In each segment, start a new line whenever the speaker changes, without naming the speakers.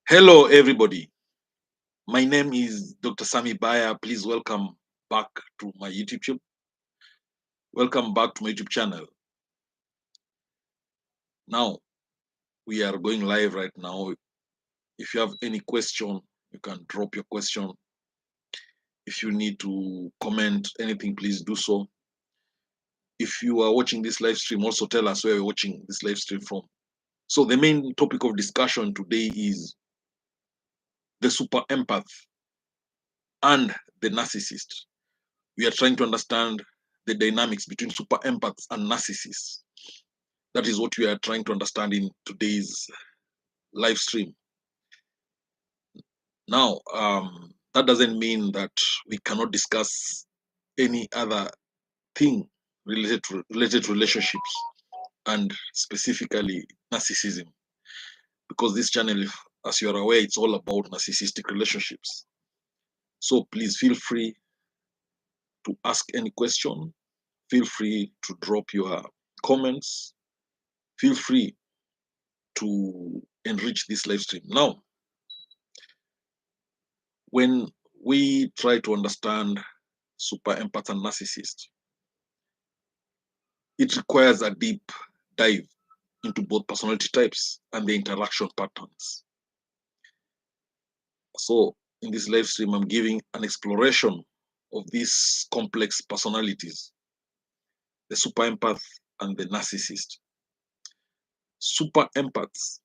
Hello, everybody. My name is Dr. Sami BAYA. Please welcome back to my YouTube channel. Welcome back to my YouTube channel. Now, we are going live right now. If you have any question, you can drop your question. If you need to comment anything, please do so. If you are watching this live stream, also tell us where you're watching this live stream from. So the main topic of discussion today is the super empath and the narcissist. We are trying to understand the dynamics between super empaths and narcissists. That is what we are trying to understand in today's live stream. Now, that doesn't mean that we cannot discuss any other thing related to relationships and specifically narcissism, because this channel, as you are aware, it's all about narcissistic relationships. So please feel free to ask any question. Feel free to drop your comments. Feel free to enrich this live stream. Now, when we try to understand super empath and narcissist, it requires a deep dive into both personality types and the interaction patterns. So in this live stream, I'm giving an exploration of these complex personalities, the super empath and the narcissist. Super empaths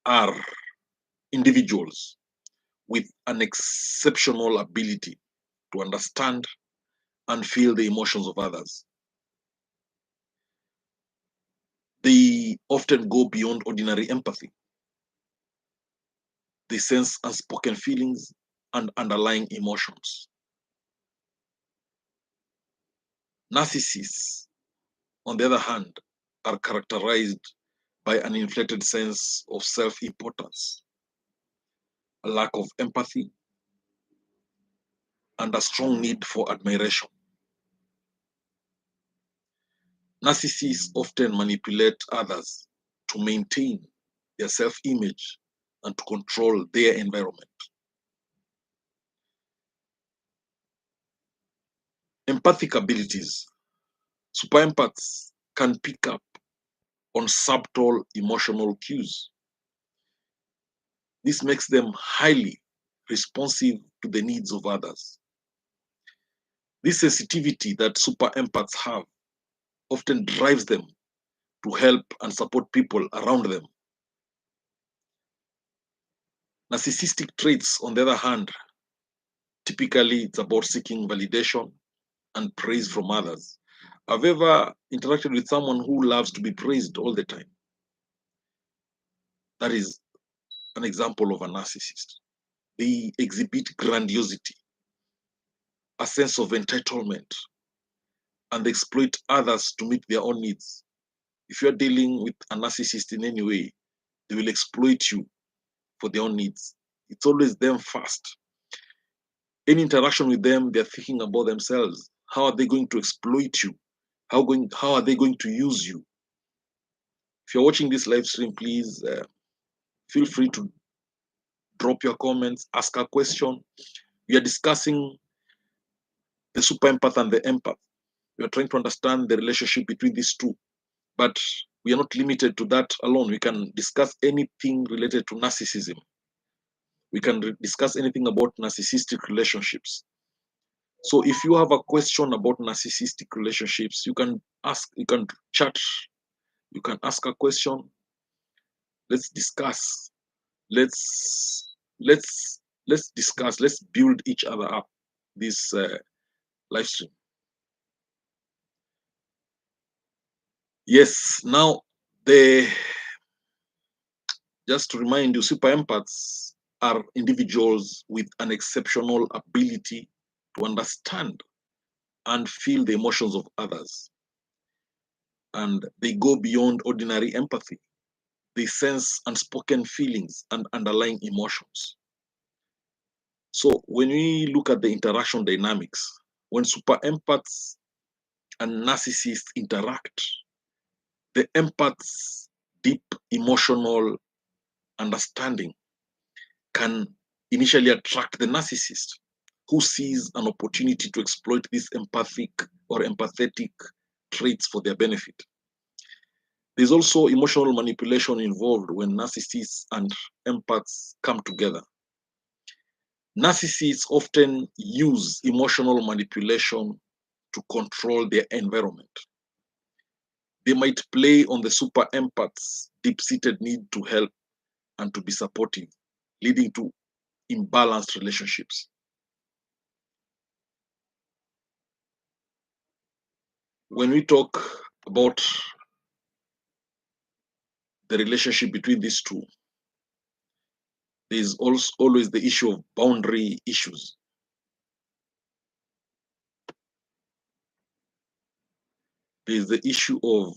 are individuals with an exceptional ability to understand and feel the emotions of others. They often go beyond ordinary empathy. They sense unspoken feelings and underlying emotions. Narcissists, on the other hand, are characterized by an inflated sense of self-importance, a lack of empathy, and a strong need for admiration. Narcissists often manipulate others to maintain their self-image and to control their environment. Empathic abilities. Super empaths can pick up on subtle emotional cues. This makes them highly responsive to the needs of others. This sensitivity that super empaths have often drives them to help and support people around them. Narcissistic traits, on the other hand, typically it's about seeking validation and praise from others. I've ever interacted with someone who loves to be praised all the time. That is an example of a narcissist. They exhibit grandiosity, a sense of entitlement, and they exploit others to meet their own needs. If you're dealing with a narcissist in any way, they will exploit you for their own needs. It's always them first. Any interaction with them, they're thinking about themselves. How are they going to exploit you? How are they going to use you? If you're watching this live stream, please feel free to drop your comments, ask a question. We are discussing the super empath and the empath. We are trying to understand the relationship between these two. But we are not limited to that alone. We can discuss anything related to narcissism. We can discuss anything about narcissistic relationships. So if you have a question about narcissistic relationships, you can ask, you can chat, you can ask a question. Let's discuss. Let's discuss. Let's build each other up this live stream. Yes, now just to remind you, super empaths are individuals with an exceptional ability to understand and feel the emotions of others. And they go beyond ordinary empathy. They sense unspoken feelings and underlying emotions. So when we look at the interaction dynamics, when super empaths and narcissists interact, the empath's deep emotional understanding can initially attract the narcissist, who sees an opportunity to exploit these empathic or empathetic traits for their benefit. There's also emotional manipulation involved when narcissists and empaths come together. Narcissists often use emotional manipulation to control their environment. They might play on the super empath's deep-seated need to help and to be supportive, leading to imbalanced relationships. When we talk about the relationship between these two, there is also always the issue of boundary issues. There is the issue of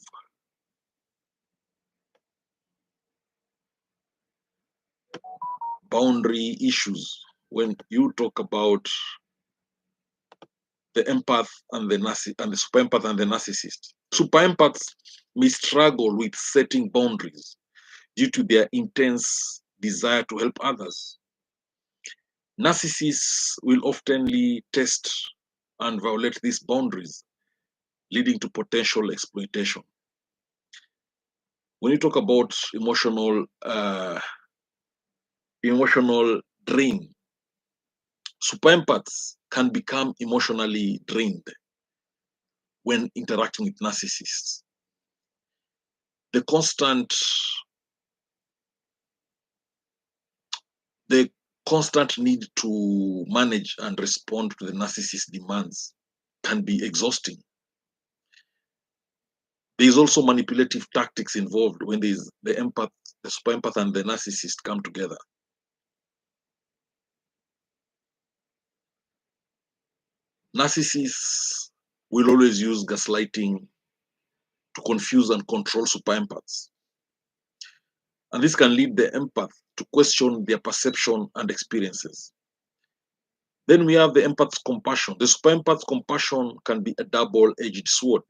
boundary issues when you talk about the empath and the super empath and the narcissist. Super empaths may struggle with setting boundaries due to their intense desire to help others. Narcissists will oftenly test and violate these boundaries, leading to potential exploitation. When you talk about emotional drain, super empaths can become emotionally drained when interacting with narcissists. The constant need to manage and respond to the narcissist's demands can be exhausting. There is also manipulative tactics involved when the super empath and the narcissist come together. Narcissists will always use gaslighting to confuse and control super empaths. And this can lead the empath to question their perception and experiences. Then we have the empath's compassion. The super empath's compassion can be a double-edged sword.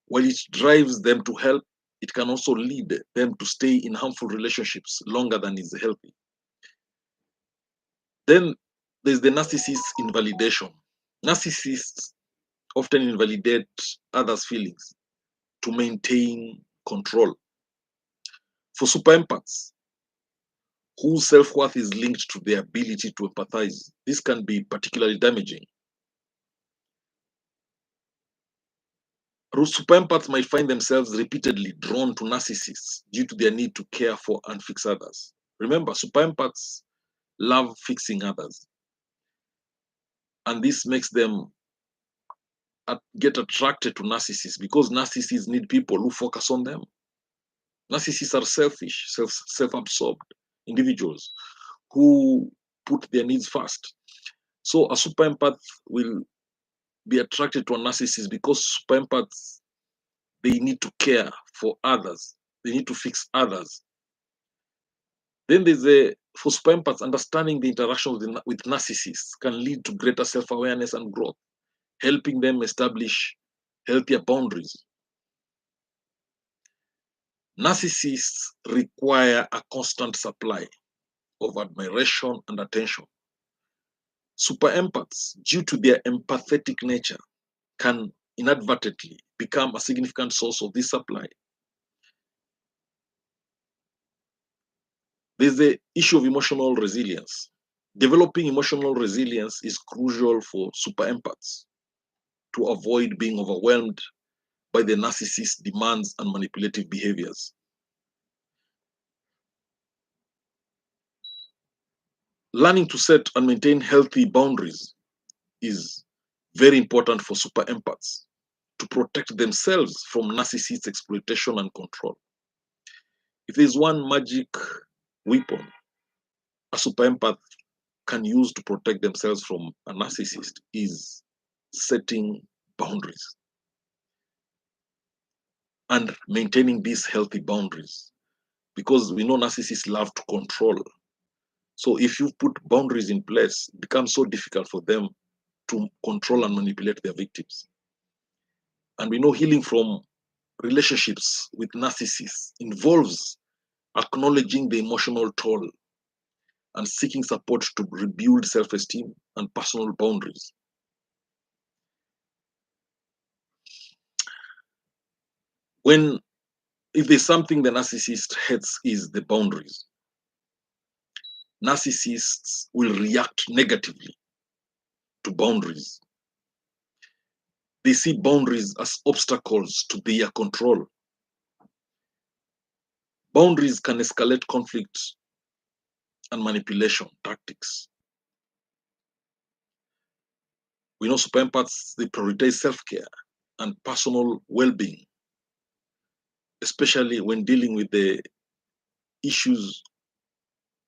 While it drives them to help, it can also lead them to stay in harmful relationships longer than is healthy. Then there's the narcissist's invalidation. Narcissists often invalidate others' feelings to maintain control. For super empaths, whose self-worth is linked to their ability to empathize, this can be particularly damaging. Super empaths might find themselves repeatedly drawn to narcissists due to their need to care for and fix others. Remember, super empaths love fixing others. And this makes them get attracted to narcissists because narcissists need people who focus on them. Narcissists are selfish, self-absorbed individuals who put their needs first. So a super empath will be attracted to a narcissist because super empaths, they need to care for others. They need to fix others. Then for super empaths, understanding the interaction with narcissists can lead to greater self-awareness and growth, helping them establish healthier boundaries. Narcissists require a constant supply of admiration and attention. Super empaths, due to their empathetic nature, can inadvertently become a significant source of this supply. There's the issue of emotional resilience. Developing emotional resilience is crucial for super empaths to avoid being overwhelmed by the narcissist's demands and manipulative behaviors. Learning to set and maintain healthy boundaries is very important for super empaths to protect themselves from narcissist exploitation and control. If there's one magic weapon a super empath can use to protect themselves from a narcissist is setting boundaries and maintaining these healthy boundaries, because we know narcissists love to control. So if you put boundaries in place, it becomes so difficult for them to control and manipulate their victims. And we know healing from relationships with narcissists involves acknowledging the emotional toll, and seeking support to rebuild self-esteem and personal boundaries. If there's something the narcissist hates is the boundaries. Narcissists will react negatively to boundaries. They see boundaries as obstacles to their control. Boundaries can escalate conflict and manipulation tactics. We know super empaths, they prioritize self-care and personal well-being, especially when dealing with the issues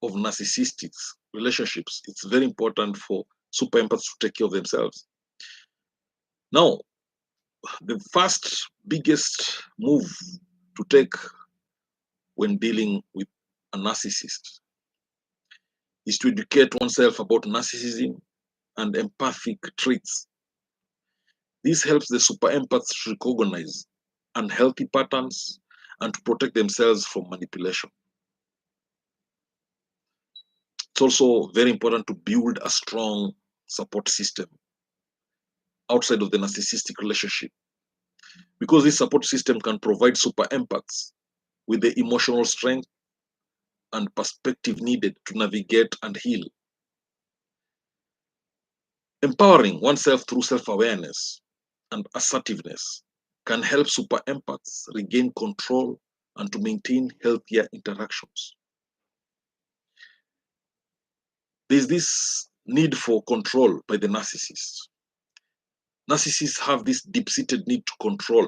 of narcissistic relationships. It's very important for super empaths to take care of themselves. Now, the first biggest move to take when dealing with a narcissist is to educate oneself about narcissism and empathic traits. This helps the super empaths to recognize unhealthy patterns and to protect themselves from manipulation. It's also very important to build a strong support system outside of the narcissistic relationship, because this support system can provide super empaths with the emotional strength and perspective needed to navigate and heal. Empowering oneself through self-awareness and assertiveness can help super empaths regain control and to maintain healthier interactions. There's this need for control by the narcissist. Narcissists have this deep-seated need to control,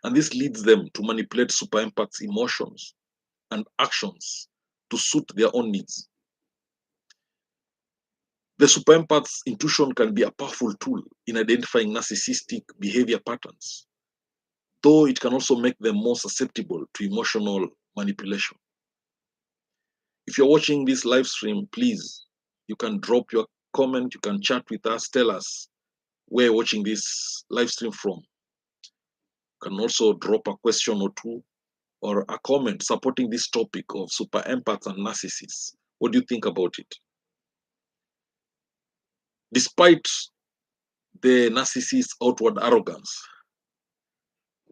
and this leads them to manipulate super empaths' emotions and actions to suit their own needs. The super empath's intuition can be a powerful tool in identifying narcissistic behavior patterns, though it can also make them more susceptible to emotional manipulation. If you're watching this live stream, please, you can drop your comment, you can chat with us, tell us where you're watching this live stream from. You can also drop a question or two or a comment supporting this topic of super empaths and narcissists. What do you think about it? Despite the narcissist's outward arrogance,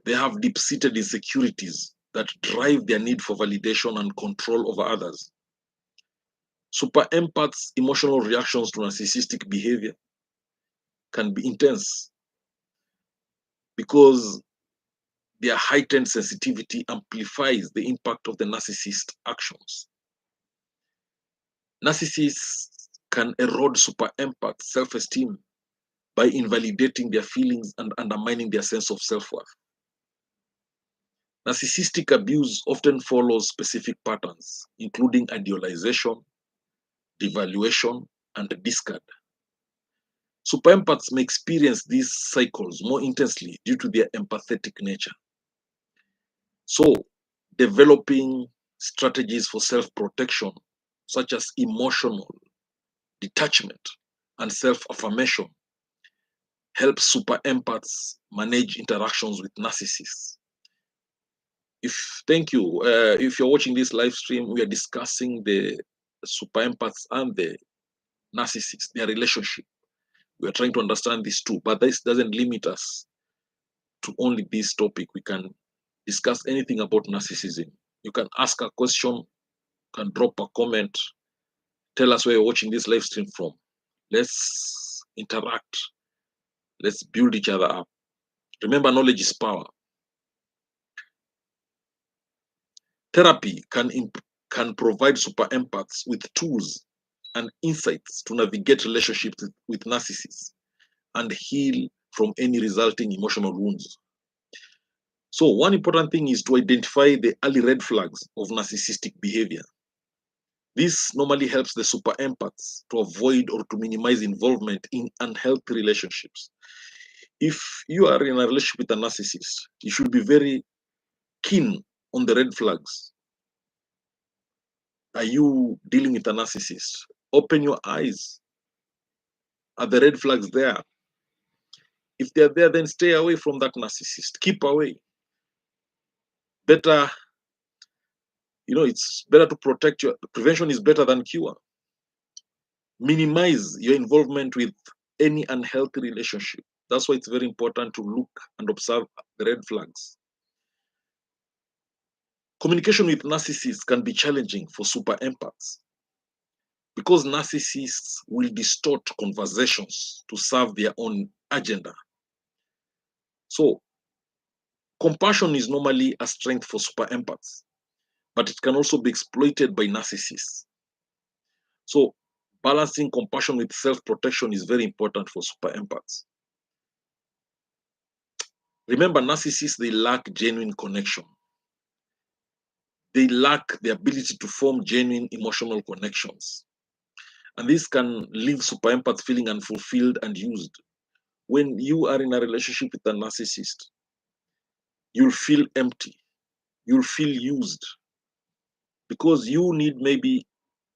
they have deep-seated insecurities that drive their need for validation and control over others. Super empaths' emotional reactions to narcissistic behavior can be intense because their heightened sensitivity amplifies the impact of the narcissist's actions. Narcissists can erode super empaths' self-esteem by invalidating their feelings and undermining their sense of self-worth. Narcissistic abuse often follows specific patterns, including idealization, devaluation, and discard. Super empaths may experience these cycles more intensely due to their empathetic nature. So, developing strategies for self-protection, such as emotional detachment and self-affirmation, helps super empaths manage interactions with narcissists. Thank you. If you're watching this live stream, we are discussing the super empaths and the narcissists, their relationship. We are trying to understand these two, but this doesn't limit us to only this topic. We can discuss anything about narcissism. You can ask a question, can drop a comment, tell us where you're watching this live stream from. Let's interact. Let's build each other up. Remember, knowledge is power. Therapy can provide super empaths with tools and insights to navigate relationships with narcissists and heal from any resulting emotional wounds. So one important thing is to identify the early red flags of narcissistic behavior. This normally helps the super empaths to avoid or to minimize involvement in unhealthy relationships. If you are in a relationship with a narcissist, you should be very keen on the red flags. Are you dealing with a narcissist? Open your eyes. Are the red flags there? If they're there, then stay away from that narcissist. Keep away. Better It's better to protect your prevention is better than cure. Minimize your involvement with any unhealthy relationship. That's why it's very important to look and observe the red flags. Communication with narcissists can be challenging for super empaths because narcissists will distort conversations to serve their own agenda. So, compassion is normally a strength for super empaths, but it can also be exploited by narcissists. So, balancing compassion with self protection is very important for super empaths. Remember, narcissists, they lack genuine connection. They lack the ability to form genuine emotional connections. And this can leave super empaths feeling unfulfilled and used. When you are in a relationship with a narcissist, you'll feel empty, you'll feel used because you need maybe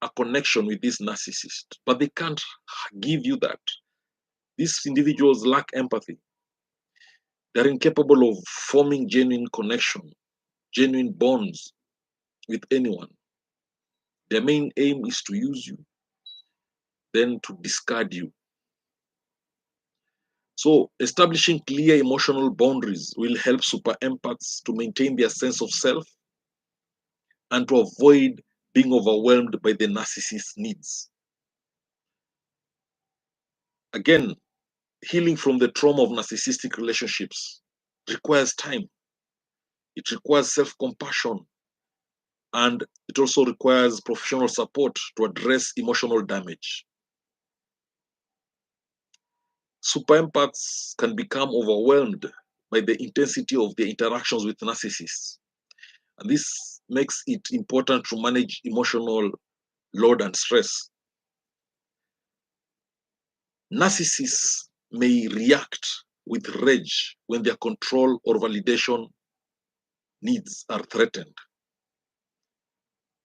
a connection with this narcissist, but they can't give you that. These individuals lack empathy. They're incapable of forming genuine connection, genuine bonds with anyone. Their main aim is to use you, then to discard you. So, establishing clear emotional boundaries will help super empaths to maintain their sense of self and to avoid being overwhelmed by the narcissist's needs. Again, healing from the trauma of narcissistic relationships requires time, it requires self compassion, and it also requires professional support to address emotional damage. Super empaths can become overwhelmed by the intensity of their interactions with narcissists. And this makes it important to manage emotional load and stress. Narcissists may react with rage when their control or validation needs are threatened.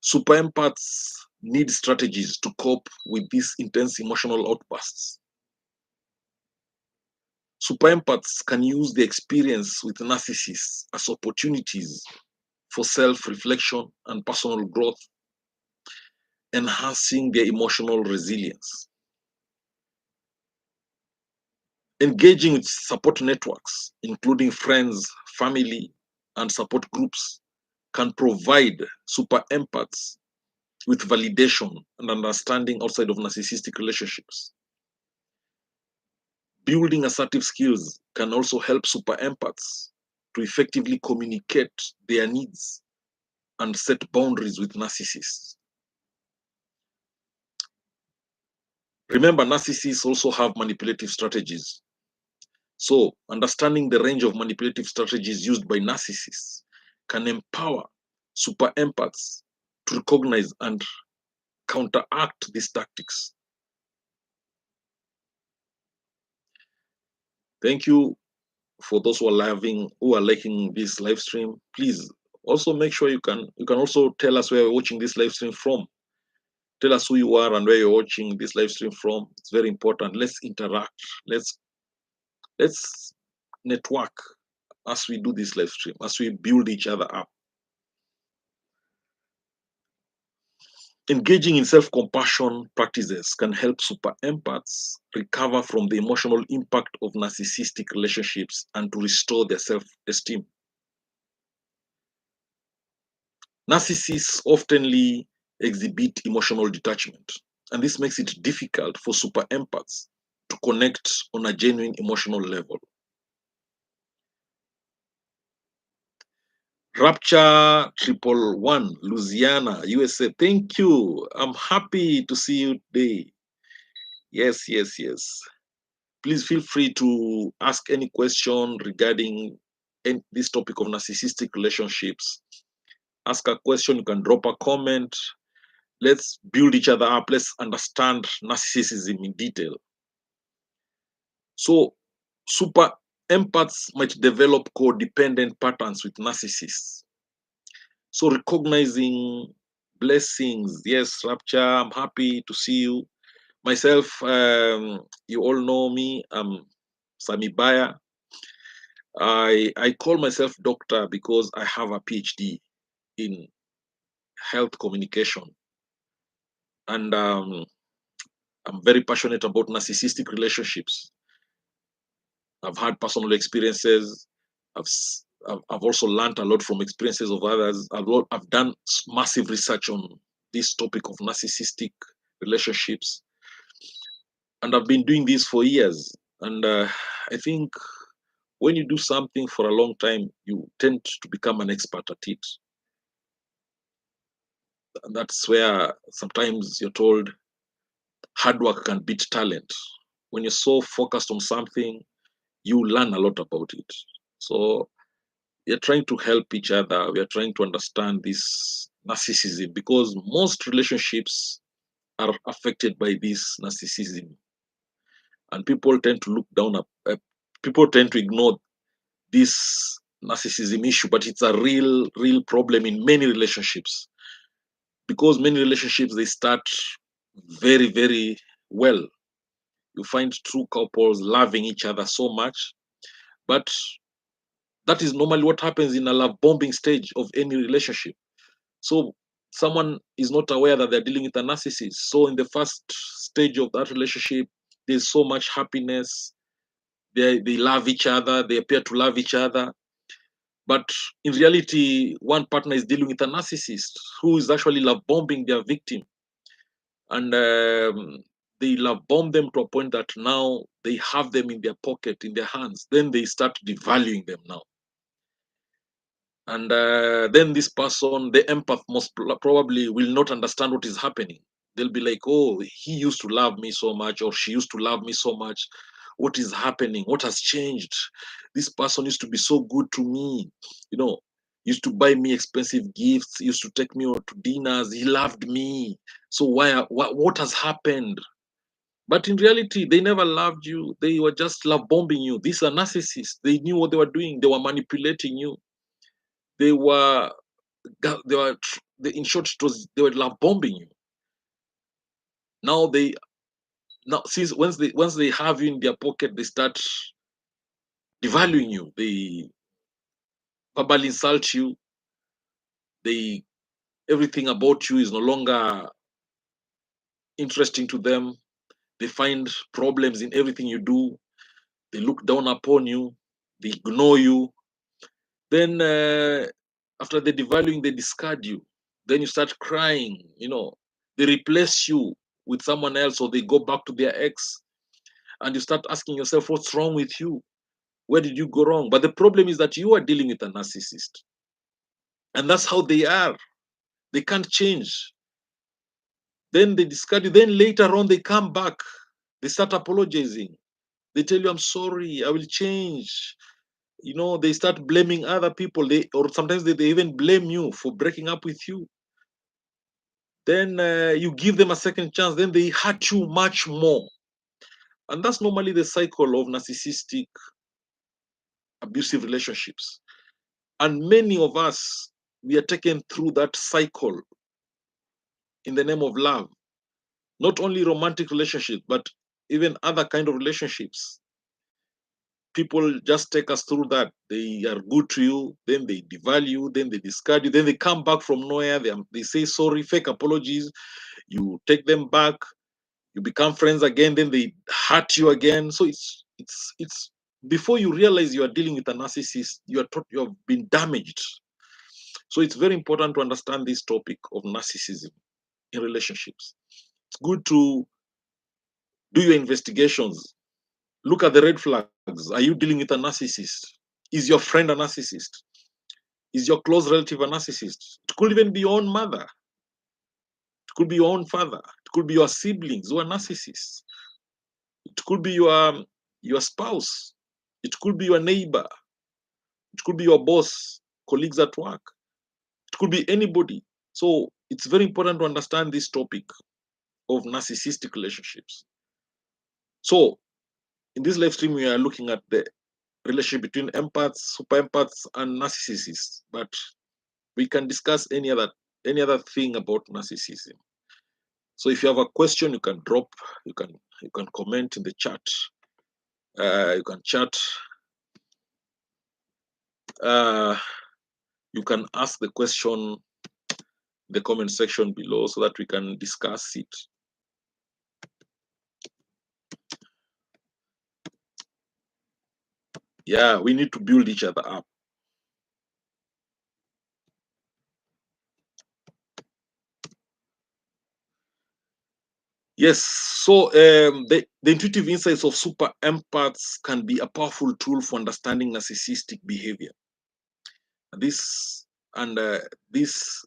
Super empaths need strategies to cope with these intense emotional outbursts. Super empaths can use the experience with narcissists as opportunities for self reflection and personal growth, enhancing their emotional resilience. Engaging with support networks, including friends, family, and support groups, can provide super empaths with validation and understanding outside of narcissistic relationships. Building assertive skills can also help super empaths to effectively communicate their needs and set boundaries with narcissists. Remember, narcissists also have manipulative strategies. So, understanding the range of manipulative strategies used by narcissists can empower super empaths to recognize and counteract these tactics. Thank you for those who are liking this live stream. Please also make sure you can also tell us where you're watching this live stream from. Tell us who you are and where you're watching this live stream from. It's very important. Let's interact. Let's network as we do this live stream, as we build each other up. Engaging in self-compassion practices can help super empaths recover from the emotional impact of narcissistic relationships and to restore their self-esteem. Narcissists oftenly exhibit emotional detachment, and this makes it difficult for super empaths to connect on a genuine emotional level. Rapture 111, Louisiana, USA. Thank you. I'm happy to see you today. Yes, yes, yes. Please feel free to ask any question regarding this topic of narcissistic relationships. Ask a question, you can drop a comment. Let's build each other up. Let's understand narcissism in detail. So, super empaths might develop codependent patterns with narcissists. So, recognizing blessings. Yes, Rapture, I'm happy to see you. Myself, you all know me. I'm Sami BAYA. I call myself doctor because I have a PhD in health communication. And I'm very passionate about narcissistic relationships. I've had personal experiences. I've also learned a lot from experiences of others. I've done massive research on this topic of narcissistic relationships, and I've been doing this for years. And I think when you do something for a long time, you tend to become an expert at it. And that's where sometimes you're told hard work can beat talent. When you're so focused on something, you learn a lot about it. So we are trying to help each other. We are trying to understand this narcissism, because most relationships are affected by this narcissism, and people tend to look down people tend to ignore this narcissism issue, but it's a real problem in many relationships, because many relationships, they start very well. You find true couples loving each other so much, but that is normally what happens in a love bombing stage of any relationship. So someone is not aware that they're dealing with a narcissist. So in the first stage of that relationship, there's so much happiness. They love each other. They appear to love each other. But in reality, one partner is dealing with a narcissist who is actually love bombing their victim. And they love bomb them to a point that now they have them in their pocket, in their hands. Then they start devaluing them now. And then this person, the empath, most probably will not understand what is happening. They'll be like, oh, he used to love me so much, or she used to love me so much. What is happening? What has changed? This person used to be so good to me, you know, used to buy me expensive gifts, used to take me out to dinners. He loved me. So what has happened? But in reality, they never loved you. They were just love bombing you. These are narcissists. They knew what they were doing. They were manipulating you. They were they were in short, it was, they were love bombing you. Now since once they have you in their pocket, they start devaluing you. They verbally insult you. They Everything about you is no longer interesting to them. They find problems in everything you do. They look down upon you. They ignore you. Then after the devaluing, they discard you. Then you start crying. They replace you with someone else, or they go back to their ex, and you start asking yourself, what's wrong with you? Where did you go wrong? But the problem is that you are dealing with a narcissist, and that's how they are. They can't change. Then they discard you. Then later on, they come back. They start apologizing. They tell you, I'm sorry, I will change. They start blaming other people. Or sometimes they even blame you for breaking up with you. Then you give them a second chance. Then they hurt you much more. And that's normally the cycle of narcissistic abusive relationships. And many of us, we are taken through that cycle in the name of love. Not only romantic relationships, but even other kind of relationships. People just take us through that. They are good to you, then they devalue, then they discard you, then they come back from nowhere. They say sorry, fake apologies. You take them back, you become friends again, then they hurt you again. So it's before you realize you are dealing with a narcissist, you have been damaged. So it's very important to understand this topic of narcissism in relationships. It's good to do your investigations. Look at the red flags. Are you dealing with a narcissist? Is your friend a narcissist? Is your close relative a narcissist? It could even be your own mother. It could be your own father. It could be your siblings who are narcissists. It could be your spouse. It could be your neighbor. It could be your boss, colleagues at work. It could be anybody. So it's very important to understand this topic of narcissistic relationships. So in this live stream, we are looking at the relationship between empaths, super empaths, and narcissists. But we can discuss any other thing about narcissism. So if you have a question, you can drop, you can comment in the chat. You can chat. You can ask the question in the comment section below so that we can discuss it. Yeah, we need to build each other up. Yes, so the intuitive insights of super empaths can be a powerful tool for understanding narcissistic behavior. This these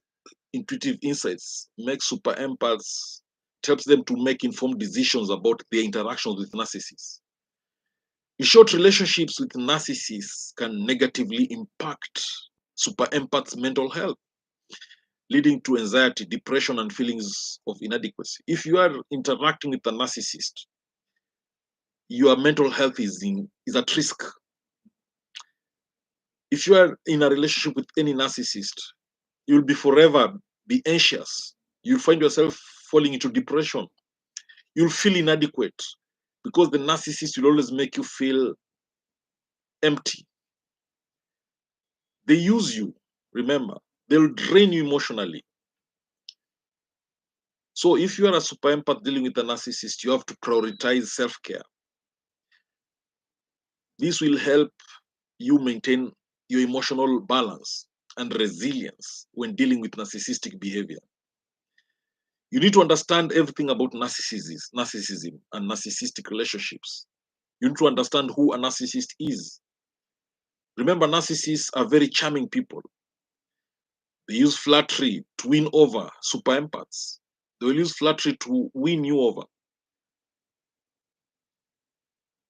intuitive insights make super empaths, it helps them to make informed decisions about their interactions with narcissists. In short, relationships with narcissists can negatively impact super empaths' mental health, leading to anxiety, depression, and feelings of inadequacy. If you are interacting with a narcissist, your mental health is at risk. If you are in a relationship with any narcissist, you'll be forever be anxious. You'll find yourself falling into depression. You'll feel inadequate because the narcissist will always make you feel empty. They use you, remember, they'll drain you emotionally. So if you are a super empath dealing with a narcissist, you have to prioritize self-care. This will help you maintain your emotional balance and resilience when dealing with narcissistic behavior. You need to understand everything about narcissism and narcissistic relationships. You need to understand who a narcissist is. Remember, narcissists are very charming people. They use flattery to win over super empaths. They will use flattery to win you over.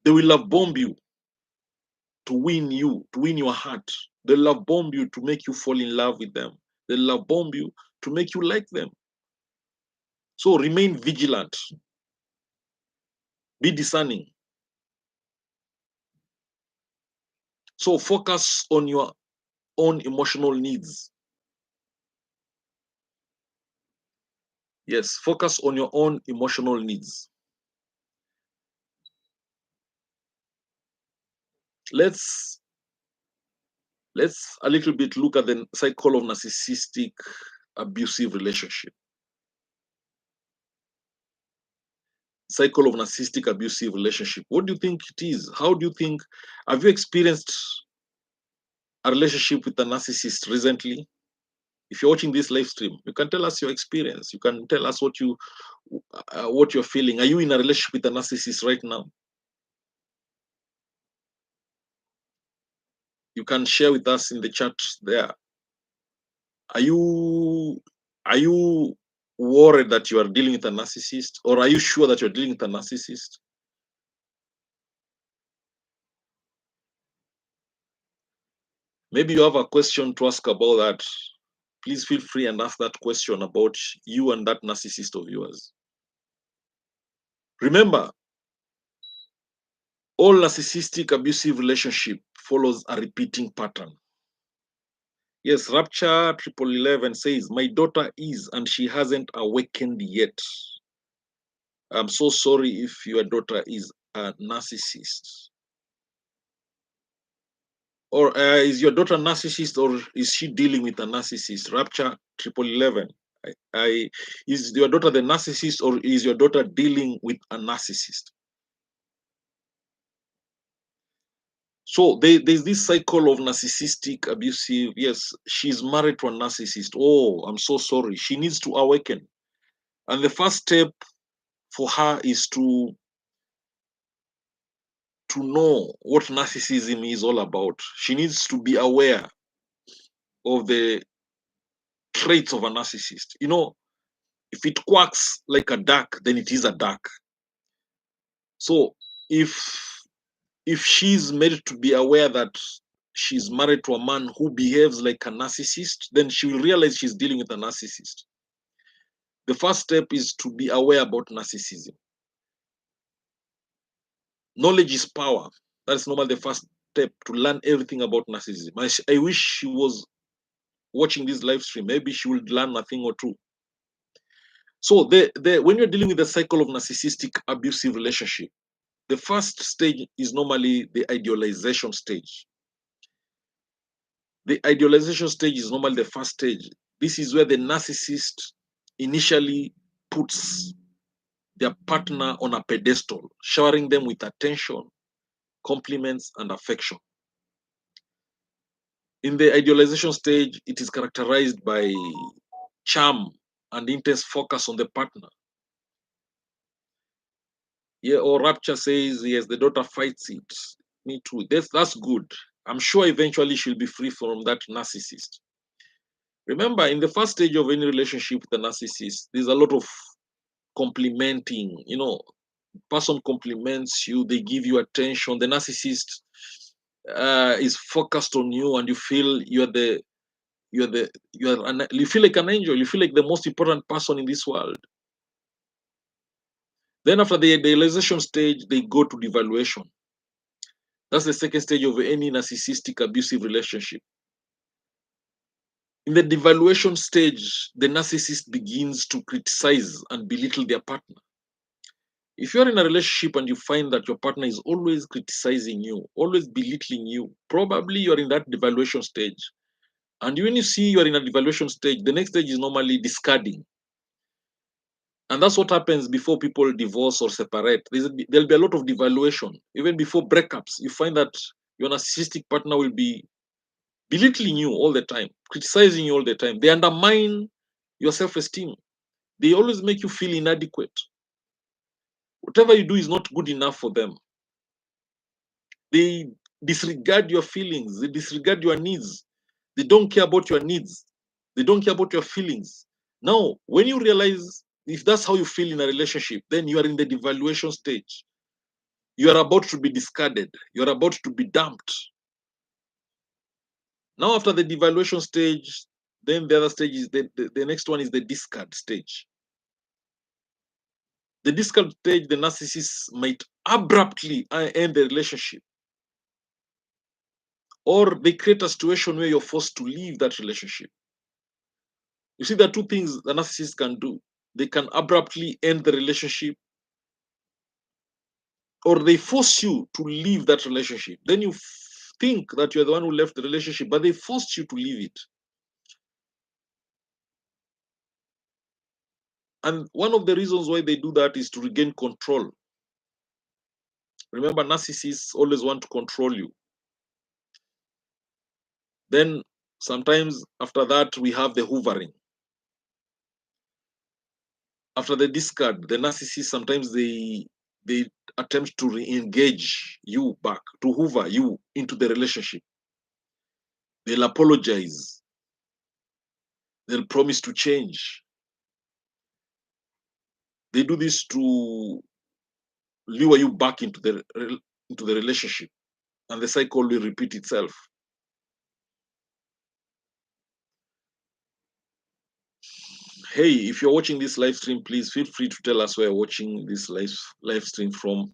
They will love bomb you to win you, to win your heart. They love bomb you to make you fall in love with them. They love bomb you to make you like them. So remain vigilant. Be discerning. So focus on your own emotional needs. Yes, focus on your own emotional needs. Let's a little bit look at the cycle of narcissistic abusive relationship. Cycle of narcissistic abusive relationship. What do you think it is? How do you think, have you experienced a relationship with a narcissist recently? If you're watching this live stream, you can tell us your experience. You can tell us what you're feeling. Are you in a relationship with a narcissist right now? You can share with us in the chat there. Are you worried that you are dealing with a narcissist, or are you sure that you're dealing with a narcissist? Maybe you have a question to ask about that. Please feel free and ask that question about you and that narcissist of yours. Remember, all narcissistic abusive relationship follows a repeating pattern. Yes, Rapture 1111 says, my daughter is, and she hasn't awakened yet. I'm so sorry if your daughter is a narcissist. Or is your daughter a narcissist, or is she dealing with a narcissist? Rapture 1111. Is your daughter the narcissist, or is your daughter dealing with a narcissist? So there's this cycle of narcissistic abusive. Yes, she's married to a narcissist. Oh, I'm so sorry. She needs to awaken. And the first step for her is to know what narcissism is all about. She needs to be aware of the traits of a narcissist. You know, if it quacks like a duck, then it is a duck. So if she's made to be aware that she's married to a man who behaves like a narcissist, then she will realize she's dealing with a narcissist. The first step is to be aware about narcissism. Knowledge is power. That's normally the first step, to learn everything about narcissism. I wish she was watching this live stream. Maybe she would learn a thing or two. So when you're dealing with the cycle of narcissistic abusive relationship, the first stage is normally the idealization stage. The idealization stage is normally the first stage. This is where the narcissist initially puts their partner on a pedestal, showering them with attention, compliments, and affection. In the idealization stage, it is characterized by charm and intense focus on the partner. Yeah, or Rapture says, yes, the daughter fights it. Me too. That's good. I'm sure eventually she'll be free from that narcissist. Remember, in the first stage of any relationship with a narcissist, there's a lot of complimenting. Person compliments you, they give you attention. The narcissist is focused on you, and you feel you feel like an angel. You feel like the most important person in this world. Then after the idealization stage, they go to devaluation. That's the second stage of any narcissistic abusive relationship. In the devaluation stage, the narcissist begins to criticize and belittle their partner. If you're in a relationship and you find that your partner is always criticizing you, always belittling you, probably you're in that devaluation stage. And when you see you're in a devaluation stage, the next stage is normally discarding. And that's what happens before people divorce or separate. There'll be a lot of devaluation. Even before breakups, you find that your narcissistic partner will be belittling you all the time, criticizing you all the time. They undermine your self-esteem. They always make you feel inadequate. Whatever you do is not good enough for them. They disregard your feelings. They disregard your needs. They don't care about your needs. They don't care about your feelings. Now, when you realize if that's how you feel in a relationship, then you are in the devaluation stage. You are about to be discarded. You are about to be dumped. Now, after the devaluation stage, then the other stage is the next one is the discard stage. The discard stage, the narcissist might abruptly end the relationship, or they create a situation where you're forced to leave that relationship. You see, there are two things the narcissist can do. They can abruptly end the relationship, or they force you to leave that relationship. Then you think that you're the one who left the relationship, but they forced you to leave it. And one of the reasons why they do that is to regain control. Remember, narcissists always want to control you. Then sometimes after that, we have the hoovering. After the discard, the narcissist sometimes they attempt to re-engage you back, to hoover you into the relationship. They'll apologize. They'll promise to change. They do this to lure you back into the relationship, and the cycle will repeat itself. Hey, if you're watching this live stream, please feel free to tell us where you're watching this live stream from.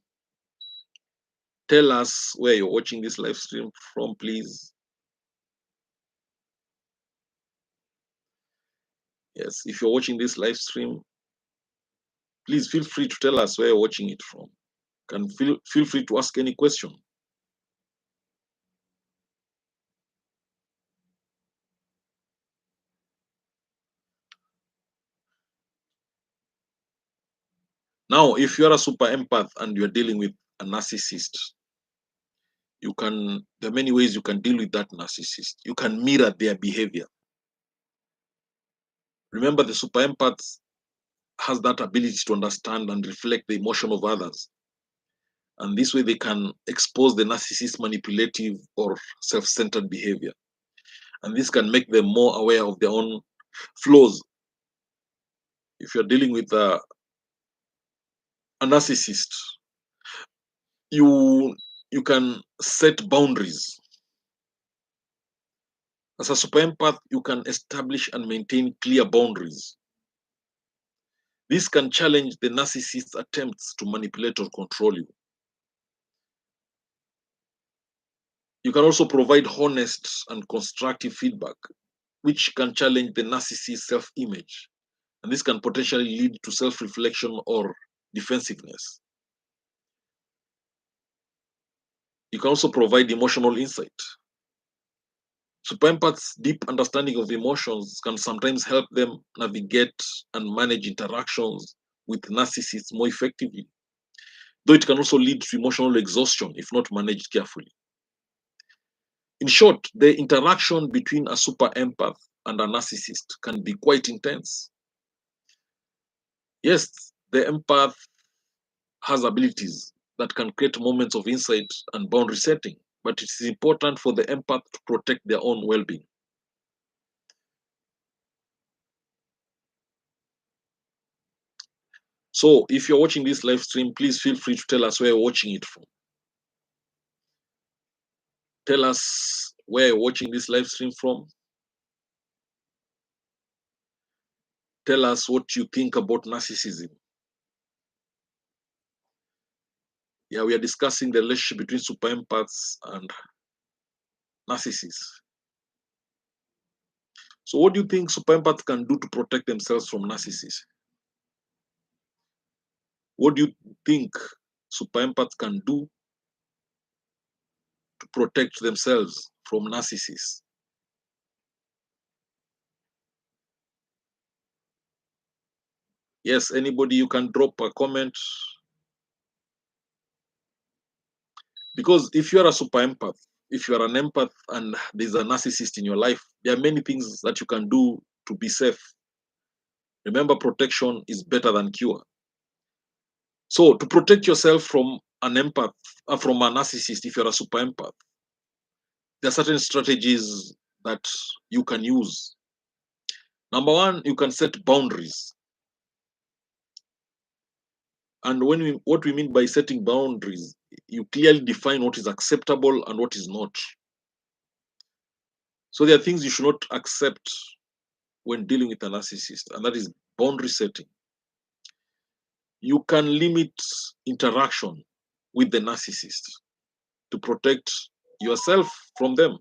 Tell us where you're watching this live stream from, please. Yes, if you're watching this live stream, please feel free to tell us where you're watching it from. Can feel free to ask any question. Now, if you're a super empath and you're dealing with a narcissist, there are many ways you can deal with that narcissist. You can mirror their behavior. Remember, the super empath has that ability to understand and reflect the emotion of others. And this way they can expose the narcissist's manipulative or self-centered behavior. And this can make them more aware of their own flaws. If you're dealing with a narcissist, you can set boundaries. As a super empath, you can establish and maintain clear boundaries. This can challenge the narcissist's attempts to manipulate or control you. You can also provide honest and constructive feedback, which can challenge the narcissist's self-image. And this can potentially lead to self-reflection or defensiveness. You can also provide emotional insight. Super empaths' deep understanding of emotions can sometimes help them navigate and manage interactions with narcissists more effectively, though it can also lead to emotional exhaustion if not managed carefully. In short, the interaction between a super empath and a narcissist can be quite intense. Yes, the empath has abilities that can create moments of insight and boundary setting, but it is important for the empath to protect their own well-being. So if you're watching this live stream, please feel free to tell us where you're watching it from. Tell us where you're watching this live stream from. Tell us what you think about narcissism. Yeah, we are discussing the relationship between super empaths and narcissists. So what do you think super empaths can do to protect themselves from narcissists? What do you think super empaths can do to protect themselves from narcissists? Yes, anybody, you can drop a comment. Because if you are a super empath, if you are an empath and there's a narcissist in your life, there are many things that you can do to be safe. Remember, protection is better than cure. So to protect yourself from an empath, from a narcissist, if you're a super empath, there are certain strategies that you can use. Number one, you can set boundaries. And what we mean by setting boundaries, you clearly define what is acceptable and what is not. So there are things you should not accept when dealing with a narcissist, and that is boundary setting. You can limit interaction with the narcissist to protect yourself from them.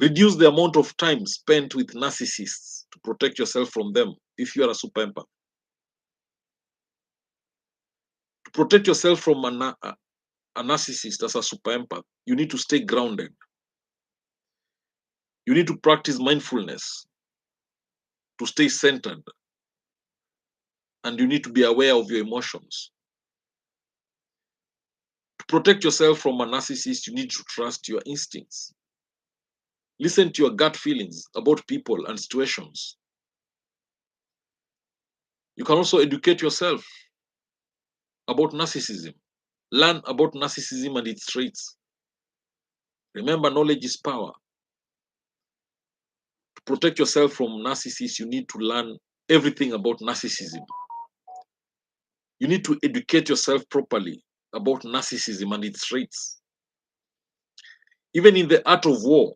Reduce the amount of time spent with narcissists to protect yourself from them if you are a super empath. To protect yourself from a narcissist as a super empath, you need to stay grounded. You need to practice mindfulness to stay centered. And you need to be aware of your emotions. To protect yourself from a narcissist, you need to trust your instincts. Listen to your gut feelings about people and situations. You can also educate yourself about narcissism. Learn about narcissism and its traits. Remember, knowledge is power. To protect yourself from narcissists, you need to learn everything about narcissism. You need to educate yourself properly about narcissism and its traits. Even in the art of war,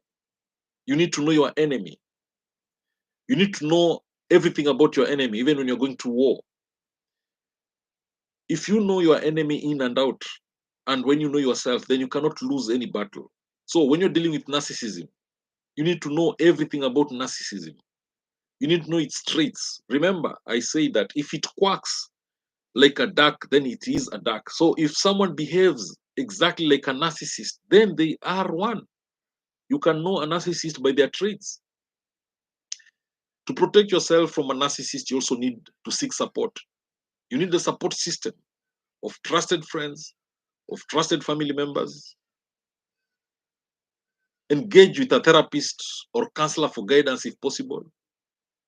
you need to know your enemy. You need to know everything about your enemy, even when you're going to war. If you know your enemy in and out, and when you know yourself, then you cannot lose any battle. So when you're dealing with narcissism, you need to know everything about narcissism. You need to know its traits. Remember, I say that if it quacks like a duck, then it is a duck. So if someone behaves exactly like a narcissist, then they are one. You can know a narcissist by their traits. To protect yourself from a narcissist, you also need to seek support. You need a support system of trusted friends, of trusted family members. Engage with a therapist or counselor for guidance if possible.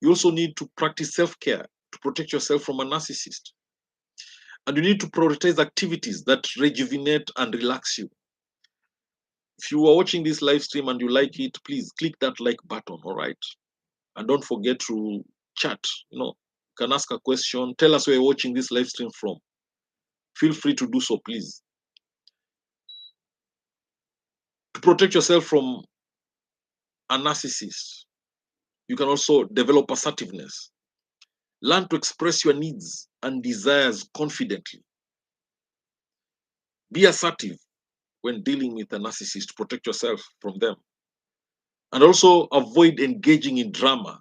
You also need to practice self-care to protect yourself from a narcissist. And you need to prioritize activities that rejuvenate and relax you. If you are watching this live stream and you like it, please click that like button, all right? And don't forget to chat, you can ask a question, tell us where you're watching this live stream from. Feel free to do so, please. To protect yourself from a narcissist, you can also develop assertiveness. Learn to express your needs and desires confidently. Be assertive when dealing with a narcissist to protect yourself from them. And also avoid engaging in drama.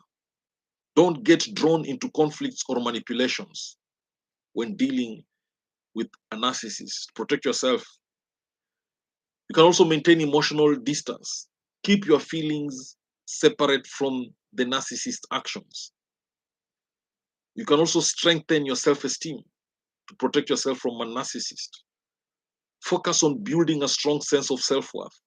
Don't get drawn into conflicts or manipulations when dealing with a narcissist. Protect yourself. You can also maintain emotional distance. Keep your feelings separate from the narcissist actions. You can also strengthen your self-esteem to protect yourself from a narcissist. Focus on building a strong sense of self-worth.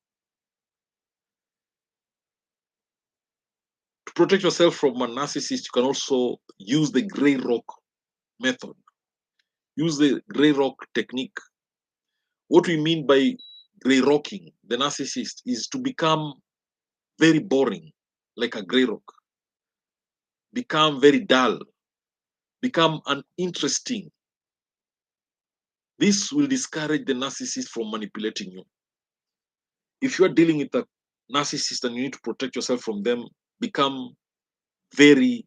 To protect yourself from a narcissist, you can also use the gray rock method. Use the gray rock technique. What we mean by gray rocking the narcissist is to become very boring, like a gray rock, become very dull, become uninteresting. This will discourage the narcissist from manipulating you. If you are dealing with a narcissist and you need to protect yourself from them, become very